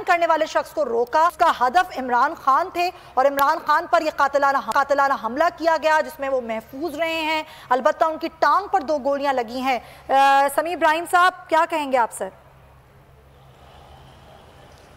Firing करने वाले शख्स को रोका। उसका हदफ इमरान खान थे और इमरान खान पर यह कातिलाना हमला किया गया जिसमें वो महफूज रहे हैं। अलबत्ता उनकी टांग पर 2 गोलियां लगी हैं। समी इब्राहिम साहब, क्या कहेंगे आप सर?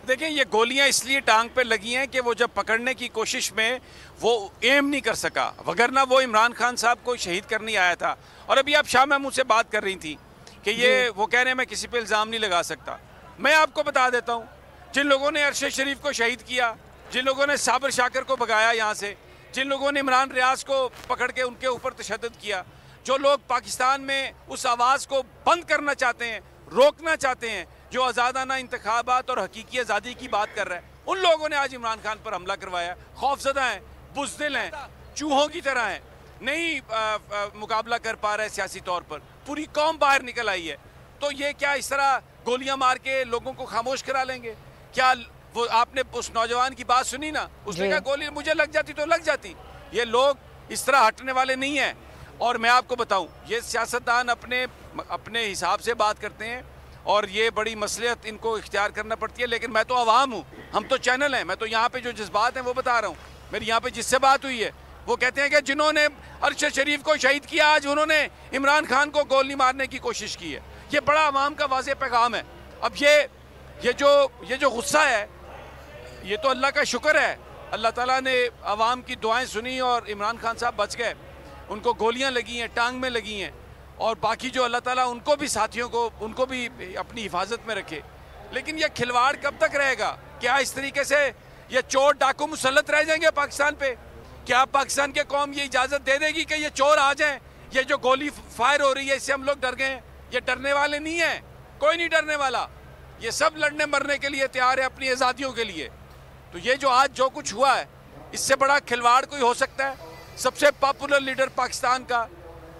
देखें, ये गोलियां इसलिए टांग पे लगी हैं कि वो जब पकड़ने की कोशिश में वो एम नहीं कर सका, वगरना वो इमरान खान साहब को शहीद करने आया था। और अभी आप शाह महमूद से बात कर रही थी कि ये वो कह रहे हैं मैं किसी पे इल्ज़ाम नहीं लगा सकता। मैं आपको बता देता हूँ, जिन लोगों ने अरशद शरीफ को शहीद किया, जिन लोगों ने साबिर शाकिर को भगाया यहाँ से, जिन लोगों ने इमरान रियाज को पकड़ के उनके ऊपर तशद्दुद किया, जो लोग पाकिस्तान में उस आवाज़ को बंद करना चाहते हैं, रोकना चाहते हैं, जो आज़ादाना इंतखाबात और हकीकी आज़ादी की बात कर रहे हैं, उन लोगों ने आज इमरान खान पर हमला करवाया। खौफजदा हैं, बुज़दिल हैं, चूहों की तरह हैं, नहीं मुकाबला कर पा रहे सियासी तौर पर। पूरी कौम बाहर निकल आई है। तो ये क्या इस तरह गोलियां मार के लोगों को खामोश करा लेंगे? क्या वो आपने उस नौजवान की बात सुनी ना, उसने कहा गोली मुझे लग जाती तो लग जाती। ये लोग इस तरह हटने वाले नहीं हैं। और मैं आपको बताऊं, ये सियासतदान अपने हिसाब से बात करते हैं और ये बड़ी मसलियत इनको इख्तियार करना पड़ती है। लेकिन मैं तो आवाम हूँ, हम तो चैनल हैं, मैं तो यहाँ पे जो जज्बात हैं वो बता रहा हूँ। मेरी यहाँ पे जिससे बात हुई है वो कहते हैं कि जिन्होंने अरशद शरीफ को शहीद किया, आज उन्होंने इमरान खान को गोली मारने की कोशिश की है। ये बड़ा आवाम का वाज़ेह पैगाम है। अब ये जो गुस्सा है, ये तो अल्लाह का शुक्र है, अल्लाह ताला ने आवाम की दुआएं सुनी और इमरान खान साहब बच गए। उनको गोलियां लगी हैं, टांग में लगी हैं, और बाकी जो अल्लाह ताला उनको भी, साथियों को, उनको भी अपनी हिफाजत में रखे। लेकिन ये खिलवाड़ कब तक रहेगा? क्या इस तरीके से ये चोर डाकू मुसल्लत रह जाएंगे पाकिस्तान पे? क्या पाकिस्तान के कौम ये इजाज़त दे देगी कि ये चोर आ जाएं? ये जो गोली फायर हो रही है इससे हम लोग डर गए हैं। ये डरने वाले नहीं हैं, कोई नहीं डरने वाला। ये सब लड़ने मरने के लिए तैयार है, अपनी आज़ादियों के लिए। तो ये जो आज जो कुछ हुआ है, इससे बड़ा खिलवाड़ कोई हो सकता है? सबसे पॉपुलर लीडर पाकिस्तान का,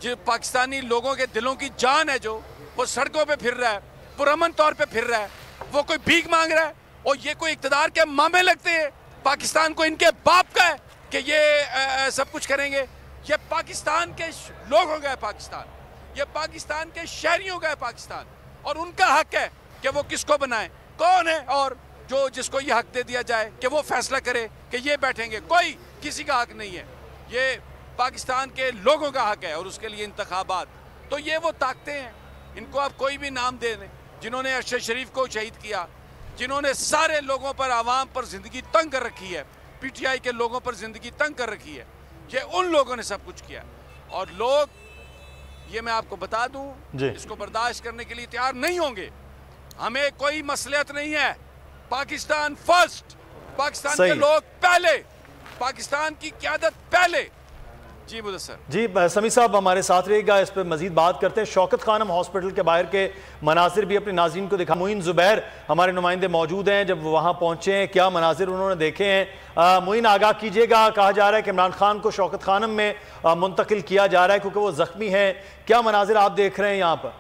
जो पाकिस्तानी लोगों के दिलों की जान है, जो वो सड़कों पे फिर रहा है, पुरअमन तौर पे फिर रहा है, वो कोई भीख मांग रहा है और ये कोई इक़्तिदार के मामे लगते हैं। पाकिस्तान को इनके बाप का है कि ये सब कुछ करेंगे। ये पाकिस्तान के लोगों का है पाकिस्तान, ये पाकिस्तान के शहरियों का है पाकिस्तान, और उनका हक है कि वो किसको बनाए, कौन है, और जो जिसको ये हक दे दिया जाए कि वो फैसला करे कि ये बैठेंगे। कोई किसी का हक नहीं है, ये पाकिस्तान के लोगों का हक है और उसके लिए इंतखाबात। तो ये वो ताकतें हैं, इनको आप कोई भी नाम दे दें, जिन्होंने अरशद शरीफ को शहीद किया, जिन्होंने सारे लोगों पर, आवाम पर ज़िंदगी तंग कर रखी है, पीटीआई के लोगों पर ज़िंदगी तंग कर रखी है, ये उन लोगों ने सब कुछ किया। और लोग, ये मैं आपको बता दूं, इसको बर्दाश्त करने के लिए तैयार नहीं होंगे। हमें कोई मसलियत नहीं है। पाकिस्तान फर्स्ट, पाकिस्तान के लोग पहले, पाकिस्तान की क़यादत पहले। जी मुदस्सर जी, समी साहब हमारे साथ रहेगा, इस पर मजीद बात करते हैं। शौकत खानम हॉस्पिटल के बाहर के मनाजिर भी अपने नाज़रीन को दिखा। मुइन ज़ुबैर हमारे नुमाइंदे मौजूद हैं, जब वहाँ पहुँचे हैं क्या मनाजिर उन्होंने देखे हैं? मुइन, आगाह कीजिएगा। कहा जा रहा है कि इमरान खान को शौकत खानम में मुंतकिल किया जा रहा है क्योंकि वो ज़ख्मी हैं। क्या मनाजिर आप देख रहे हैं यहाँ पर?